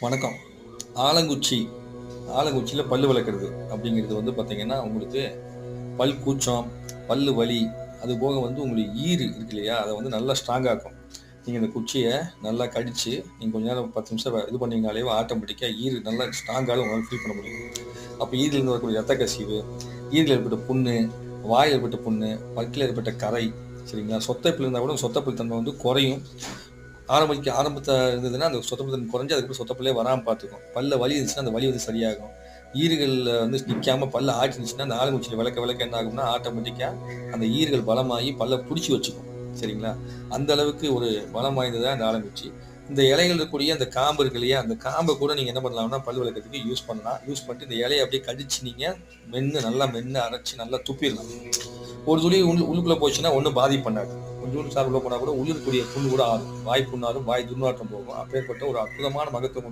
வணக்கம். ஆலங்குச்சி. ஆலங்குச்சியில பல்லு விளக்குறது அப்படிங்கிறது பார்த்தீங்கன்னா, உங்களுக்கு பல் கூச்சம், பல்லு வலி, அதுபோக உங்களுக்கு ஈறு இருக்கு இல்லையா? அத நல்லா ஸ்ட்ராங் ஆக்கும். நீங்க இந்த குச்சிய நல்லா கடிச்சு, நீங்க கொஞ்ச நேரம் 10 நிமிஷம் இது பண்ணீங்கனாலே ஆட்டோமேட்டிக்கா ஈறு நல்லா ஸ்ட்ராங்கால உங்களால ஃபீல் பண்ண முடியும். அப்ப ஈறுலேருந்து வரக்கூடிய இரத்த கசிவு, ஈறுல ஏற்பட்ட புண்ணு, வாயில ஏற்பட்ட புண்ணு, பற்கள் ஏற்பட்ட கரை, சரிங்களா? சொத்தைப்புல இருந்தா கூட சொத்தைப்புல் தன்மை குறையும். ஆரம்பத்துல இருந்ததுன்னா, அந்த சொத்த பல் குறைஞ்சு அதுக்கப்புறம் சொத்த பல்லே வராம பார்த்துக்கும். பல்ல வலி இருந்துச்சுன்னா, அந்த வலி சரியாகும். ஈறுகள்ல நிக்காம பல்ல ஆட்டிருந்துச்சுன்னா, அந்த ஆலங்குச்சியில விளக்க விளக்க என்ன ஆகும்னா, ஆட்டோமேட்டிக்கா அந்த ஈறுகள் பலமாகி பல்ல புடிச்சு வச்சுக்கும். சரிங்களா? அந்த அளவுக்கு ஒரு பலம் வாய்ந்தது தான் இந்த ஆலங்குச்சி. இந்த இலைகள் இருக்கக்கூடிய அந்த காம்பு இருக்கு இல்லையா? அந்த காம்ப கூட நீங்க என்ன பண்ணலாம்னா, பல் விளக்கறதுக்கு யூஸ் பண்ணலாம். யூஸ் பண்ணிட்டு இந்த இலைய அப்படியே கடிச்சு நீங்க நல்லா மென்னு அரைச்சு நல்லா துப்பிடலாம். ஒரு துளி உள்ளுக்குள்ள போச்சுன்னா ஒண்ணும் பாதிப்பு பண்ணாது. கொஞ்சோண்டு சார் உள்ள போனா கூட உள்ள இருக்கக்கூடிய புண்ணு கூட ஆறும். வாய் புண்ணாறும், வாய் துர்நாற்றம் போகும். அப்பேற்பட்ட ஒரு அற்புதமான மகத்துவம்